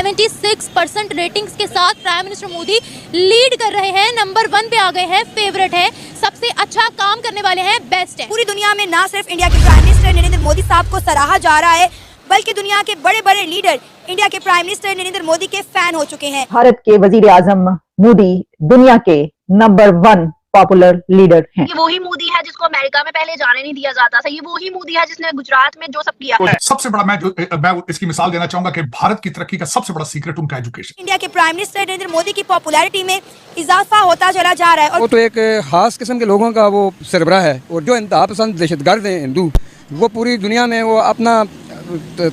76% ratings के साथ prime minister Modi lead कर रहे हैं, नंबर 1 पे आ गए हैं, फेवरेट है, सबसे अच्छा काम करने वाले हैं, बेस्ट है। पूरी दुनिया में ना सिर्फ इंडिया के प्राइम मिनिस्टर नरेंद्र मोदी साहब को सराहा जा रहा है, बल्कि दुनिया के बड़े बड़े लीडर इंडिया के प्राइम मिनिस्टर नरेंद्र मोदी के फैन हो चुके हैं। भारत के वजीर आजम मोदी दुनिया के नंबर 1 पॉपुलर लीडर हैं। ये वही मोदी है जिसको अमेरिका में पहले जाने नहीं दिया जाता था, ये वही मोदी है जिसने गुजरात में जो सब किया है। सबसे बड़ा मैं इसकी मिसाल देना चाहूंगा कि भारत की तरक्की का सबसे बड़ा सीक्रेट उनका एजुकेशन। इंडिया के प्राइम मिनिस्टर नरेंद्र मोदी की पॉपुलैरिटी में इजाफा होता चला जा रहा है। और वो तो एक खास किस्म के लोगों का वो सरबराह है, और जो इंतहा पसंद दहशतगर्द हैं हिंदू, वो पूरी दुनिया में वो अपना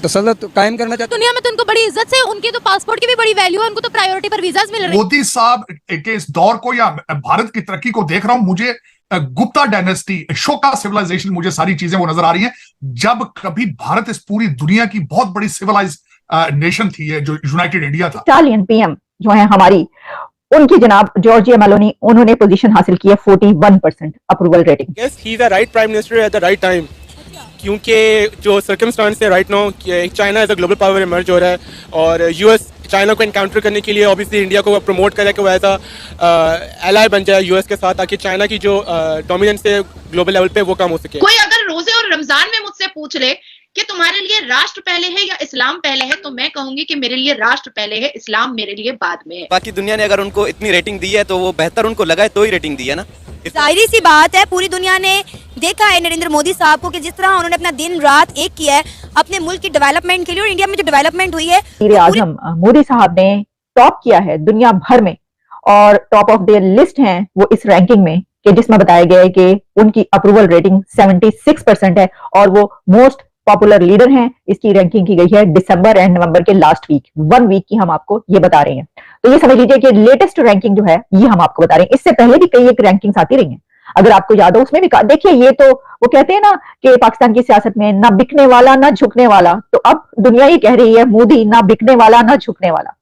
तसल्लुत कायम करना चाहते हैं। दुनिया में तो उनको बड़ी इज्जत से, उनके तो पासपोर्ट की भी बड़ी वैल्यू है, उनको तो प्रायोरिटी पर वीजास मिल रहे हैं। मोदी साहब के इस दौर को या भारत की तरक्की को देख रहा हूं, मुझे गुप्ता डायनेस्टी, अशोका सिविलाइजेशन, मुझे सारी चीजें वो नजर आ रही हैं। जब कभी भारत इस पूरी दुनिया की बहुत बड़ी सिविलाइज नेशन थी, जो यूनाइटेड इंडिया था। इटालियन पीएम जो है हमारी, उनकी जनाब जॉर्जिया मेलोनी, उन्होंने पोजीशन हासिल की है 41% approval rating. Yes, he is the right prime minister at the right time, क्योंकि जो सर्कमस्टांस है right now, China as a global power emerge हो रहा है, और यूएस चाइना को एनकाउंटर करने के लिए ऑब्वियसली इंडिया को प्रमोट करे कि वो ऐसा एलाय बन जाए यूएस के साथ, ताकि चाइना की जो डोमिनेंस है ग्लोबल लेवल पे वो कम हो सके। कोई अगर रोजे और रमजान में मुझसे पूछ ले कि तुम्हारे लिए राष्ट्र पहले है या इस्लाम पहले है, तो मैं कहूंगी कि मेरे लिए राष्ट्र पहले है, इस्लाम मेरे लिए बाद में है। बाकी दुनिया ने अगर उनको इतनी रेटिंग दी है तो वो बेहतर उनको लगा है तो ही रेटिंग दी है ना। जाहिर सी बात है, पूरी दुनिया ने देखा है नरेंद्र मोदी साहब को कि जिस तरह उन्होंने अपना दिन रात एक किया है अपने मुल्क की डेवलपमेंट के लिए, और इंडिया में जो डेवलपमेंट हुई है, वजीर आजम मोदी साहब ने टॉप किया है दुनिया भर में, और टॉप ऑफ देयर लिस्ट हैं वो इस रैंकिंग में, कि जिसमें बताया गया है कि उनकी अप्रूवल रेटिंग 76% है, और वो मोस्ट पॉपुलर लीडर हैं। इसकी रैंकिंग की गई है दिसंबर एंड नवंबर के लास्ट वीक, 1 वीक की हम आपको ये बता रहे हैं। तो ये समझ लीजिए कि लेटेस्ट रैंकिंग जो है ये हम आपको बता रहे हैं। इससे पहले भी कई एक रैंकिंग्स आती रही हैं, अगर आपको याद हो, उसमें भी देखिए, ये तो वो कहते हैं ना कि पाकिस्तान की सियासत में ना बिकने वाला ना झुकने वाला, तो अब दुनिया ये कह रही है मोदी ना बिकने वाला ना झुकने वाला।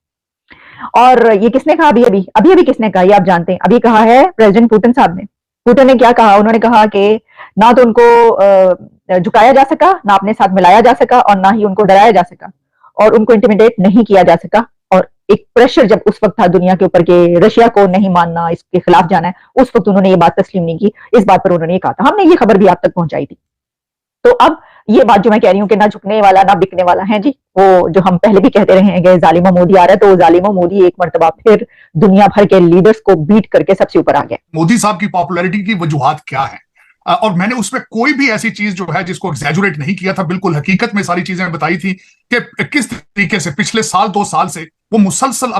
और ये किसने कहा अभी किसने कहा, ये आप जानते हैं। अभी कहा है प्रेसिडेंट पुतिन साहब ने। पुतिन ने क्या कहा, उन्होंने कहा कि ना तो उनको झुकाया जा सका, ना अपने साथ मिलाया जा सका, और ना ही उनको डराया जा सका, और उनको इंटिमिडेट नहीं किया जा सका। और एक प्रेशर जब उस वक्त था दुनिया के ऊपर कि रशिया को नहीं मानना, इसके खिलाफ जाना है, उस वक्त उन्होंने ये बात तस्लीम नहीं की। इस बात पर उन्होंने ये कहा था, हमने ये खबर भी आप तक पहुंचाई थी। तो अब ये बात जो मैं कह रही हूँ कि ना झुकने वाला ना बिकने वाला है जी, वो जो हम पहले भी कहते रहे हैं कि जालिमा मोदी आ रहा है, तो जालिमा मोदी एक मर्तबा फिर दुनिया भर के लीडर्स को बीट करके सबसे ऊपर आ गया। मोदी साहब की पॉपुलैरिटी की वजूहात क्या है, और मैंने उसमें कोई भी ऐसी चीज जो है जिसको एग्जैजुरेट नहीं किया था, बिल्कुल हकीकत में सारी चीजें बताई थी कि किस तरीके से पिछले 2 साल से वो मुसलसल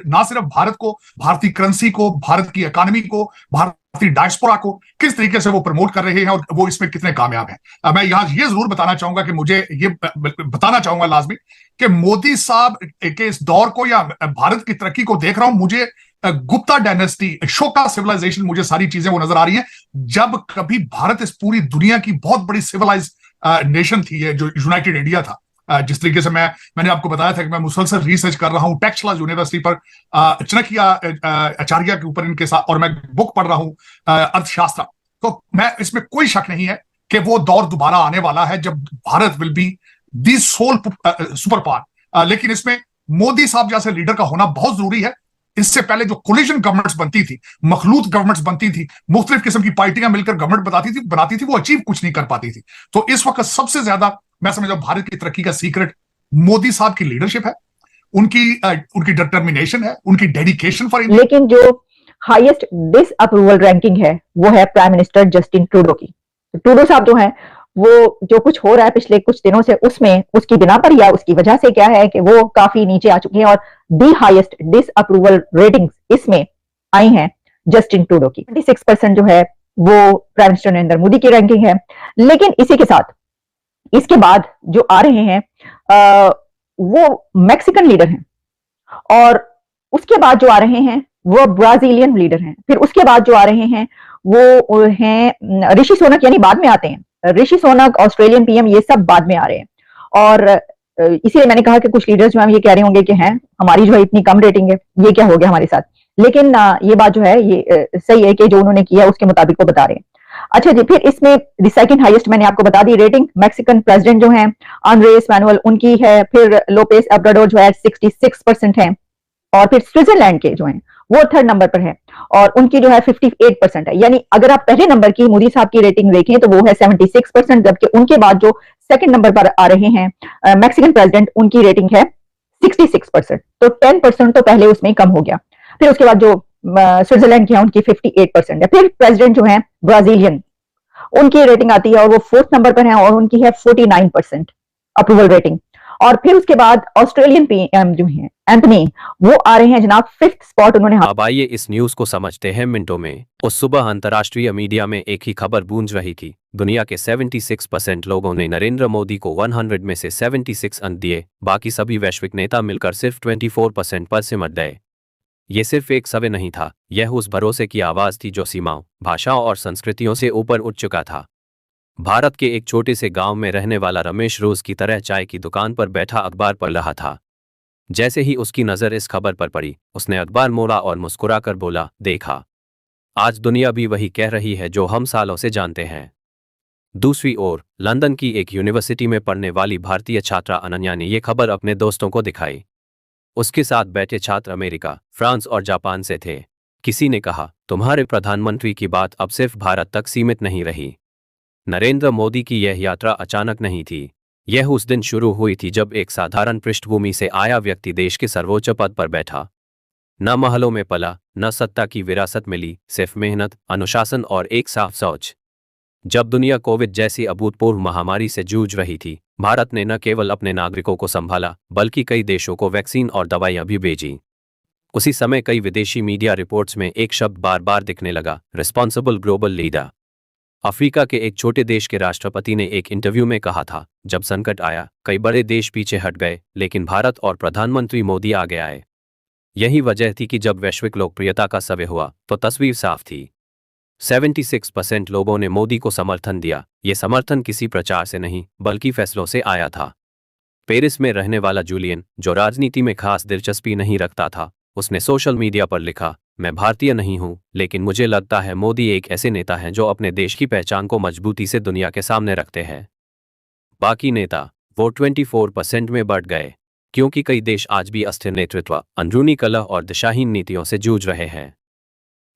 ना सिर्फ भारत को, भारतीय करेंसी को, भारत की इकोनॉमी को, भारतीय डायस्पोरा को किस तरीके से वो प्रमोट कर रहे हैं, और वो इसमें कितने कामयाब हैं। मैं यहाँ ये जरूर बताना चाहूंगा कि मुझे ये बताना चाहूंगा लाजमी कि मोदी साहब के इस दौर को या भारत की तरक्की को देख रहा हूं, मुझे गुप्ता डायनेस्टी, अशोका सिविलाइजेशन, मुझे सारी चीजें वो नजर आ रही हैं। जब कभी भारत इस पूरी दुनिया की बहुत बड़ी सिविलाइज नेशन थी, जो यूनाइटेड इंडिया था, जिस तरीके से मैंने आपको बताया था कि मैं मुसलसल रिसर्च कर रहा हूं टेक्सला यूनिवर्सिटी पर, चनकिया आचार्य के ऊपर इनके साथ, और मैं बुक पढ़ रहा हूं अर्थशास्त्र। तो मैं इसमें कोई शक नहीं है कि वो दौर दोबारा आने वाला है जब Bharat will be the sole super power. लेकिन इसमें मोदी साहब जैसे लीडर का होना बहुत जरूरी है। इससे पहले जो कोलिजन गवर्नमेंट्स बनती थी, मखलूत गवर्नमेंट्स बनती थी, मुख्तलिफ किस्म की पार्टियां मिलकर गवर्नमेंट बनाती थी, वो अचीव कुछ नहीं कर पाती थी। तो इस वक्त सबसे ज्यादा मैं समझता हूं भारत की तरक्की का सीक्रेट मोदी साहब की लीडरशिप है, उनकी डिटर्मिनेशन है, उनकी डेडिकेशन फॉर इंडिया। लेकिन जो हाईएस्ट डिसअप्रूवल रैंकिंग है वो है प्राइम मिनिस्टर जस्टिन ट्रूडो की। ट्रूडो साहब जो हैं, वो जो कुछ हो रहा है पिछले कुछ दिनों से, उसमें उसकी बिना पर या उसकी वजह से क्या है कि वो काफी नीचे आ चुकी हैं, और दी हाईएस्ट डिसअप्रूवल रेटिंग्स इसमें आई हैं जस्टिन ट्रूडो की। 26% जो है वो प्राइम मिनिस्टर नरेंद्र मोदी की रैंकिंग है। लेकिन इसी के साथ इसके बाद जो आ रहे हैं वो मैक्सिकन लीडर हैं, और उसके बाद जो आ रहे हैं वो ब्राजीलियन लीडर हैं, फिर उसके बाद जो आ रहे हैं वो हैं ऋषि सोनक, यानी बाद में आते हैं ऋषि सोनक, ऑस्ट्रेलियन पीएम, ये सब बाद में आ रहे हैं। और इसीलिए मैंने कहा कि कुछ लीडर्स जो हैं ये कह रहे होंगे कि हैं हमारी जो है इतनी कम रेटिंग है, ये क्या हो गया हमारे साथ। लेकिन ये बात जो है ये सही है कि जो उन्होंने किया उसके मुताबिक वो बता रहे हैं। अच्छा जी, फिर इसमें द सेकंड हाईएस्ट मैंने आपको बता दी रेटिंग मैक्सिकन प्रेसिडेंट जो हैं आंद्रेस मैनुअल उनकी है, फिर लोपेस ओब्राडोर जो है 66% है, और फिर स्विट्जरलैंड के जो हैं वो थर्ड नंबर पर है और उनकी जो है 58% है। यानी अगर आप पहले नंबर की मोदी साहब की रेटिंग देखें तो वो है 76%, जबकि उनके बाद जो सेकंड नंबर पर आ रहे हैं मैक्सिकन प्रेसिडेंट उनकी रेटिंग है 66%, तो 10% तो पहले उसमें कम हो गया। फिर उसके बाद जो स्विट्जरलैंड की है उनकी 58% है। फिर प्रेसिडेंट जो है ब्राजीलियन उनकी रेटिंग आती है और वो फोर्थ नंबर पर है और उनकी है 49% अप्रूवल रेटिंग। और फिर उसके बाद ऑस्ट्रेलियन पीएम जो है एंथनी वो आ रहे हैं जनाब फिफ्थ स्पॉट उन्होंने। अब आइए इस न्यूज को समझते हैं मिनटों में। उस सुबह अंतर्राष्ट्रीय मीडिया में एक ही खबर गूंज रही थी, दुनिया के 76% लोगों ने नरेंद्र मोदी को 100 में से 76 अंक दिए, बाकी सभी वैश्विक नेता मिलकर सिर्फ 24% पर सिमट गए। ये सिर्फ एक सर्वे नहीं था, यह उस भरोसे की आवाज थी जो सीमाओं, भाषाओं और संस्कृतियों से ऊपर उठ चुका था। भारत के एक छोटे से गांव में रहने वाला रमेश रोज की तरह चाय की दुकान पर बैठा अखबार पढ़ रहा था। जैसे ही उसकी नजर इस खबर पर पड़ी, उसने अखबार मोड़ा और मुस्कुराकर बोला, देखा, आज दुनिया भी वही कह रही है जो हम सालों से जानते हैं। दूसरी ओर लंदन की एक यूनिवर्सिटी में पढ़ने वाली भारतीय छात्रा अनन्या ने यह खबर अपने दोस्तों को दिखाई। उसके साथ बैठे छात्र अमेरिका, फ्रांस और जापान से थे। किसी ने कहा, तुम्हारे प्रधानमंत्री की बात अब सिर्फ भारत तक सीमित नहीं रही। नरेंद्र मोदी की यह यात्रा अचानक नहीं थी, यह उस दिन शुरू हुई थी जब एक साधारण पृष्ठभूमि से आया व्यक्ति देश के सर्वोच्च पद पर बैठा। न महलों में पला, न सत्ता की विरासत मिली, सिर्फ मेहनत, अनुशासन और एक साफ सोच। जब दुनिया कोविड जैसी अभूतपूर्व महामारी से जूझ रही थी, भारत ने न केवल अपने नागरिकों को संभाला बल्कि कई देशों को वैक्सीन और दवाइयां भी भेजी। उसी समय कई विदेशी मीडिया रिपोर्ट्स में एक शब्द बार बार दिखने लगा, रिस्पॉन्सिबल ग्लोबल लीडर। अफ्रीका के एक छोटे देश के राष्ट्रपति ने एक इंटरव्यू में कहा था, जब संकट आया कई बड़े देश पीछे हट गए, लेकिन भारत और प्रधानमंत्री मोदी आगे आए। यही वजह थी कि जब वैश्विक लोकप्रियता का सर्वे हुआ तो तस्वीर साफ थी। 76% लोगों ने मोदी को समर्थन दिया। ये समर्थन किसी प्रचार से नहीं बल्कि फैसलों से आया था। पेरिस में रहने वाला जूलियन, जो राजनीति में खास दिलचस्पी नहीं रखता था, उसने सोशल मीडिया पर लिखा, मैं भारतीय नहीं हूं, लेकिन मुझे लगता है मोदी एक ऐसे नेता हैं जो अपने देश की पहचान को मजबूती से दुनिया के सामने रखते हैं। बाकी नेता वो 24% में बढ़ गए, क्योंकि कई देश आज भी अस्थिर नेतृत्व, अंदरूनी कलह और दिशाहीन नीतियों से जूझ रहे हैं।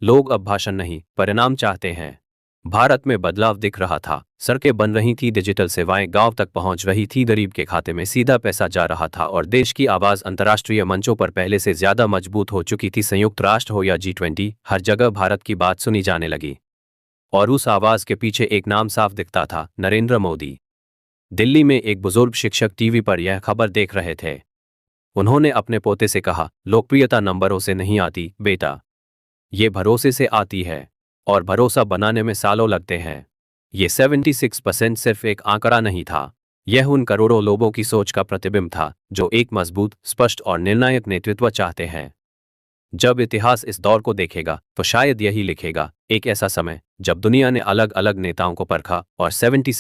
लोग अब भाषण नहीं, परिणाम चाहते हैं। भारत में बदलाव दिख रहा था, सड़कें बन रही थी, डिजिटल सेवाएं गांव तक पहुंच रही थी, गरीब के खाते में सीधा पैसा जा रहा था और देश की आवाज अंतर्राष्ट्रीय मंचों पर पहले से ज्यादा मजबूत हो चुकी थी। संयुक्त राष्ट्र हो या G20, हर जगह भारत की बात सुनी जाने लगी और उस आवाज के पीछे एक नाम साफ दिखता था, नरेंद्र मोदी। दिल्ली में एक बुजुर्ग शिक्षक टीवी पर यह खबर देख रहे थे। उन्होंने अपने पोते से कहा, लोकप्रियता नंबरों से नहीं आती बेटा, ये भरोसे से आती है और भरोसा बनाने में सालों लगते हैं। ये 76% सिर्फ एक आंकड़ा नहीं था, यह उन करोड़ों लोगों की सोच का प्रतिबिंब था जो एक मजबूत, स्पष्ट और निर्णायक नेतृत्व चाहते हैं। जब इतिहास इस दौर को देखेगा तो शायद यही लिखेगा, एक ऐसा समय जब दुनिया ने अलग अलग नेताओं को परखा और 76